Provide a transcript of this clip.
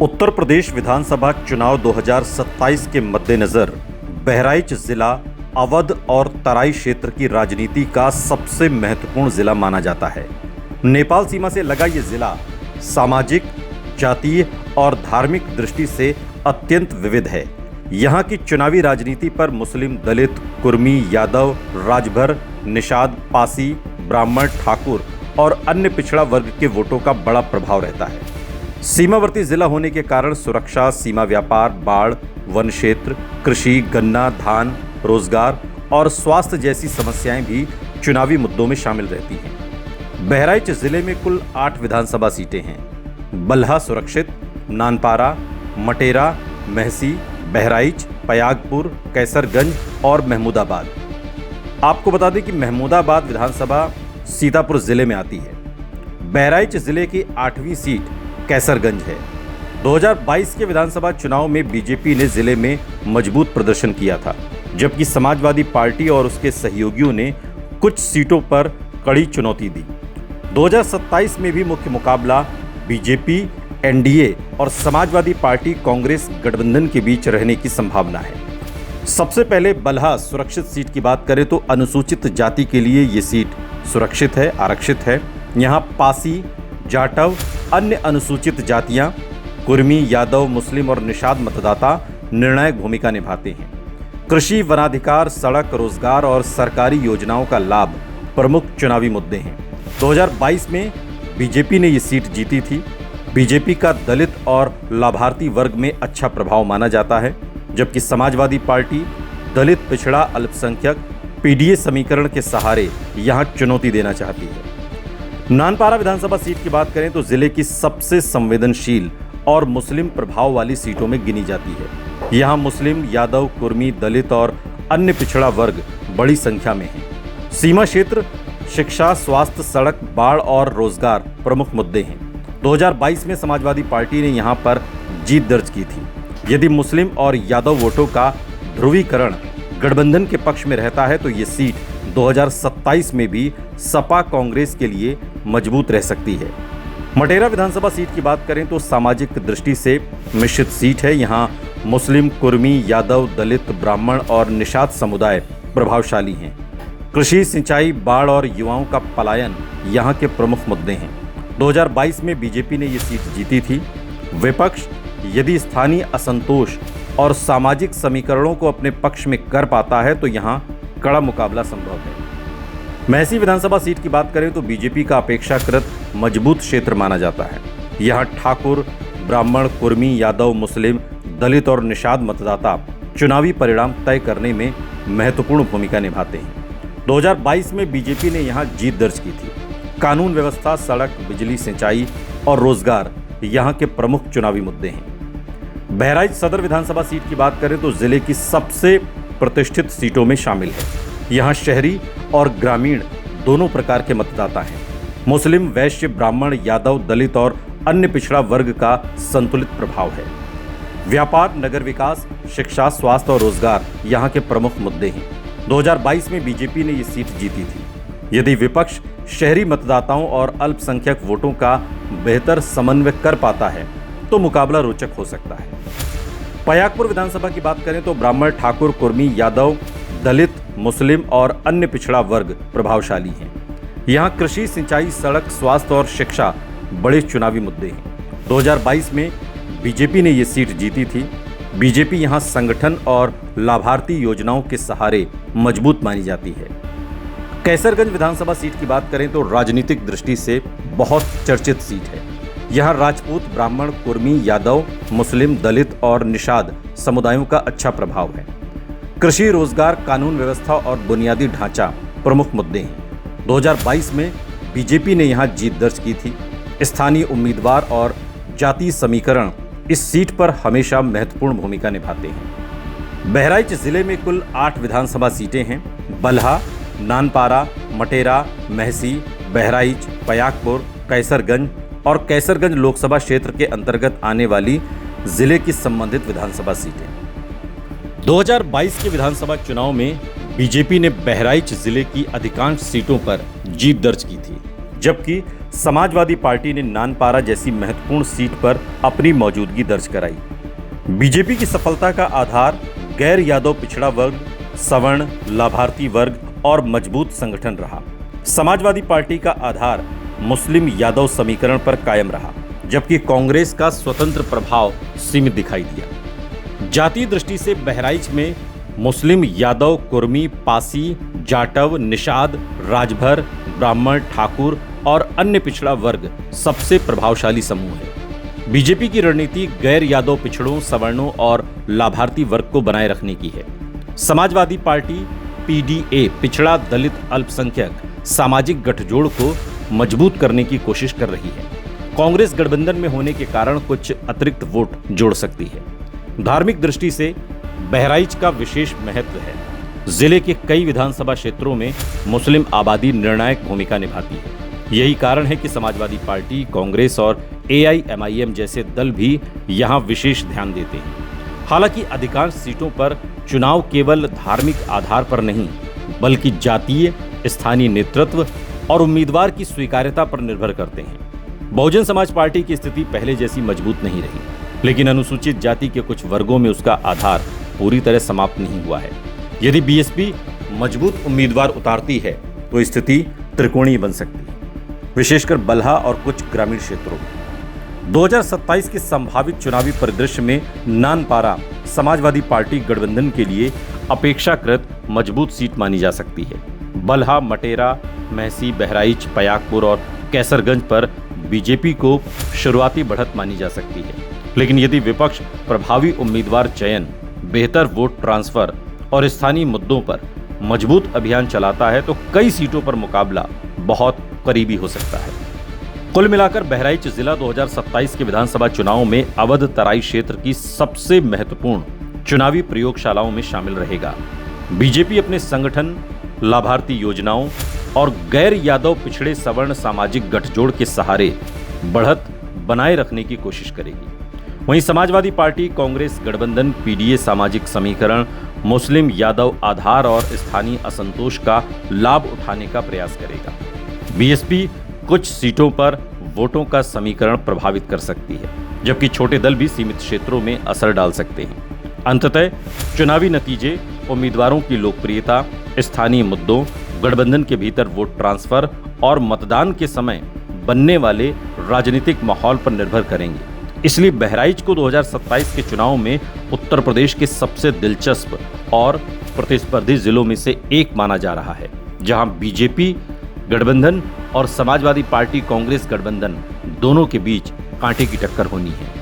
उत्तर प्रदेश विधानसभा चुनाव 2027 के मद्देनजर बहराइच जिला अवध और तराई क्षेत्र की राजनीति का सबसे महत्वपूर्ण जिला माना जाता है। नेपाल सीमा से लगा ये जिला सामाजिक, जातीय और धार्मिक दृष्टि से अत्यंत विविध है। यहाँ की चुनावी राजनीति पर मुस्लिम, दलित, कुर्मी, यादव, राजभर, निषाद, पासी, ब्राह्मण, ठाकुर और अन्य पिछड़ा वर्ग के वोटों का बड़ा प्रभाव रहता है। सीमावर्ती जिला होने के कारण सुरक्षा, सीमा व्यापार, बाढ़, वन क्षेत्र, कृषि, गन्ना, धान, रोजगार और स्वास्थ्य जैसी समस्याएं भी चुनावी मुद्दों में शामिल रहती हैं। बहराइच जिले में कुल 8 विधानसभा सीटें हैं। बल्हा सुरक्षित, नानपारा, मटेरा, महसी, बहराइच, पयागपुर, कैसरगंज और महमूदाबाद। आपको बता दें कि महमूदाबाद विधानसभा सीतापुर जिले में आती है। बहराइच जिले की 8वीं सीट कैसरगंज है। 2022 के विधानसभा चुनाव में बीजेपी ने जिले में मजबूत प्रदर्शन किया था, जबकि समाजवादी पार्टी और उसके सहयोगियों ने कुछ सीटों पर कड़ी चुनौती दी। 2027 में भी मुख्य मुकाबला बीजेपी, एनडीए और समाजवादी पार्टी कांग्रेस गठबंधन के बीच रहने की संभावना है। सबसे पहले बल्हा सुरक्षित सीट की बात करें तो अनुसूचित जाति के लिए ये सीट सुरक्षित है, आरक्षित है। यहाँ पासी, जाटव, अन्य अनुसूचित जातियां, कुर्मी, यादव, मुस्लिम और निषाद मतदाता निर्णायक भूमिका निभाते हैं। कृषि, वनाधिकार, सड़क, रोजगार और सरकारी योजनाओं का लाभ प्रमुख चुनावी मुद्दे हैं। 2022 में बीजेपी ने ये सीट जीती थी। बीजेपी का दलित और लाभार्थी वर्ग में अच्छा प्रभाव माना जाता है, जबकि समाजवादी पार्टी दलित, पिछड़ा, अल्पसंख्यक पीडीए समीकरण के सहारे यहां चुनौती देना चाहती है। नानपारा विधानसभा सीट की बात करें तो जिले की सबसे संवेदनशील और मुस्लिम प्रभाव वाली सीटों में गिनी जाती है। यहाँ मुस्लिम, यादव, कुर्मी, दलित और अन्य पिछड़ा वर्ग बड़ी संख्या में है। सीमा क्षेत्र, शिक्षा, स्वास्थ्य, सड़क, बाढ़ और रोजगार प्रमुख मुद्दे हैं। 2022 में समाजवादी पार्टी ने यहाँ पर जीत दर्ज की थी। यदि मुस्लिम और यादव वोटों का ध्रुवीकरण गठबंधन के पक्ष में रहता है तो ये सीट 2027 में भी सपा कांग्रेस के लिए मजबूत रह सकती है। मटेरा विधानसभा सीट की बात करें तो सामाजिक दृष्टि से मिश्रित सीट है। यहाँ मुस्लिम, कुर्मी, यादव, दलित, ब्राह्मण और निषाद समुदाय प्रभावशाली हैं। कृषि, सिंचाई, बाढ़ और युवाओं का पलायन यहाँ के प्रमुख मुद्दे हैं। 2022 में बीजेपी ने ये सीट जीती थी। विपक्ष यदि स्थानीय असंतोष और सामाजिक समीकरणों को अपने पक्ष में कर पाता है तो यहाँ कड़ा मुकाबला संभव है। महसी विधानसभा सीट की बात करें तो बीजेपी का अपेक्षाकृत मजबूत क्षेत्र माना जाता है। यहाँ ठाकुर, ब्राह्मण, कुर्मी, यादव, मुस्लिम, दलित और निषाद मतदाता चुनावी परिणाम तय करने में महत्वपूर्ण भूमिका निभाते हैं। 2022 में बीजेपी ने यहाँ जीत दर्ज की थी। कानून व्यवस्था, सड़क, बिजली, सिंचाई और रोजगार यहाँ के प्रमुख चुनावी मुद्दे हैं। बहराइच सदर विधानसभा सीट की बात करें तो जिले की सबसे प्रतिष्ठित सीटों में शामिल है। यहाँ शहरी और ग्रामीण दोनों प्रकार के मतदाता हैं। मुस्लिम, वैश्य, ब्राह्मण, यादव, दलित और अन्य पिछड़ा वर्ग का संतुलित प्रभाव है। व्यापार, नगर विकास, शिक्षा, स्वास्थ्य और रोजगार यहाँ के प्रमुख मुद्दे हैं। 2022 में बीजेपी ने ये सीट जीती थी। यदि विपक्ष शहरी मतदाताओं और अल्पसंख्यक वोटों का बेहतर समन्वय कर पाता है तो मुकाबला रोचक हो सकता है। पयागपुर विधानसभा की बात करें तो ब्राह्मण, ठाकुर, कुर्मी, यादव, दलित, मुस्लिम और अन्य पिछड़ा वर्ग प्रभावशाली हैं। यहाँ कृषि, सिंचाई, सड़क, स्वास्थ्य और शिक्षा बड़े चुनावी मुद्दे हैं। 2022 में बीजेपी ने ये सीट जीती थी। बीजेपी यहाँ संगठन और लाभार्थी योजनाओं के सहारे मजबूत मानी जाती है। कैसरगंज विधानसभा सीट की बात करें तो राजनीतिक दृष्टि से बहुत चर्चित सीट है। यहाँ राजपूत, ब्राह्मण, कुर्मी, यादव, मुस्लिम, दलित और निषाद समुदायों का अच्छा प्रभाव है। कृषि, रोजगार, कानून व्यवस्था और बुनियादी ढांचा प्रमुख मुद्दे हैं। 2022 में बीजेपी ने यहाँ जीत दर्ज की थी। स्थानीय उम्मीदवार और जातीय समीकरण इस सीट पर हमेशा महत्वपूर्ण भूमिका निभाते हैं। बहराइच जिले में कुल 8 विधानसभा सीटें हैं। बल्हा, नानपारा, मटेरा, महसी, बहराइच, पयागपुर, कैसरगंज और कैसरगंज लोकसभा क्षेत्र के अंतर्गत आने वाली जिले की संबंधित विधानसभा सीटें। 2022 के विधानसभा चुनाव में बीजेपी ने बहराइच जिले की अधिकांश सीटों पर जीत दर्ज की थी, जबकि समाजवादी पार्टी ने नानपारा जैसी महत्वपूर्ण सीट पर अपनी मौजूदगी दर्ज कराई। बीजेपी की सफलता का आधार गैर यादव पिछड़ा वर्ग, सवर्ण, लाभार्थी वर्ग और मजबूत संगठन रहा। समाजवादी पार्टी का आधार मुस्लिम यादव समीकरण पर कायम रहा, जबकि कांग्रेस का स्वतंत्र प्रभाव सीमित दिखाई दिया। जातीय दृष्टि से बहराइच में मुस्लिम, यादव, कुर्मी, पासी, जाटव, निषाद, राजभर, ब्राह्मण, ठाकुर और अन्य पिछड़ा वर्ग सबसे प्रभावशाली समूह है। बीजेपी की रणनीति गैर यादव पिछड़ों, सवर्णों और लाभार्थी वर्ग को बनाए रखने की है। समाजवादी पार्टी पीडीए पिछड़ा, दलित, अल्पसंख्यक सामाजिक गठजोड़ को मजबूत करने की कोशिश कर रही है। कांग्रेस गठबंधन में होने के कारण कुछ अतिरिक्त वोट जोड़ सकती है। धार्मिक दृष्टि से बहराइच का विशेष महत्व है। जिले के कई विधानसभा क्षेत्रों में मुस्लिम आबादी निर्णायक भूमिका निभाती है। यही कारण है कि समाजवादी पार्टी, कांग्रेस और एआईएमआईएम जैसे दल भी यहां विशेष ध्यान देते हैं। हालांकि अधिकांश सीटों पर चुनाव केवल धार्मिक आधार पर नहीं, बल्कि जातीय, स्थानीय नेतृत्व और उम्मीदवार की स्वीकार्यता पर निर्भर करते हैं। बहुजन समाज पार्टी की स्थिति पहले जैसी मजबूत नहीं रही, लेकिन अनुसूचित जाति के कुछ वर्गों में उसका आधार पूरी तरह समाप्त नहीं हुआ है। यदि बीएसपी मजबूत उम्मीदवार उतारती है तो स्थिति त्रिकोणीय बन सकती है, विशेषकर बल्हा और कुछ ग्रामीण क्षेत्रों में। 2027 के संभावित चुनावी परिदृश्य में नानपारा समाजवादी पार्टी गठबंधन के लिए अपेक्षाकृत मजबूत सीट मानी जा सकती है। बल्हा, मटेरा, महसी, बहराइच, पयागपुर और कैसरगंज पर बीजेपी को शुरुआती बढ़त मानी जा सकती है, लेकिन यदि विपक्ष प्रभावी उम्मीदवार चयन, बेहतर वोट ट्रांसफर और स्थानीय मुद्दों पर मजबूत अभियान चलाता है तो कई सीटों पर मुकाबला बहुत करीबी हो सकता है। कुल मिलाकर बहराइच जिला 2027 के विधानसभा चुनाव में अवध तराई क्षेत्र की सबसे महत्वपूर्ण चुनावी प्रयोगशालाओं में शामिल रहेगा। बीजेपी अपने संगठन, लाभार्थी योजनाओं और गैर यादव पिछड़े सवर्ण सामाजिक गठजोड़ के सहारे बढ़त बनाए रखने की कोशिश करेगी। वहीं समाजवादी पार्टी, कांग्रेस गठबंधन पीडीए सामाजिक समीकरण, मुस्लिम यादव आधार और स्थानीय असंतोष का लाभ उठाने का प्रयास करेगा। बीएसपी कुछ सीटों पर वोटों का समीकरण प्रभावित कर सकती है, जबकि छोटे दल भी सीमित क्षेत्रों में असर डाल सकते हैं। अंततः चुनावी नतीजे उम्मीदवारों की लोकप्रियता, स्थानीय मुद्दों, गठबंधन के भीतर वोट ट्रांसफर और मतदान के समय बनने वाले राजनीतिक माहौल पर निर्भर करेंगे। इसलिए बहराइच को 2027 के चुनाव में उत्तर प्रदेश के सबसे दिलचस्प और प्रतिस्पर्धी जिलों में से एक माना जा रहा है, जहां बीजेपी गठबंधन और समाजवादी पार्टी कांग्रेस गठबंधन दोनों के बीच कांटे की टक्कर होनी है।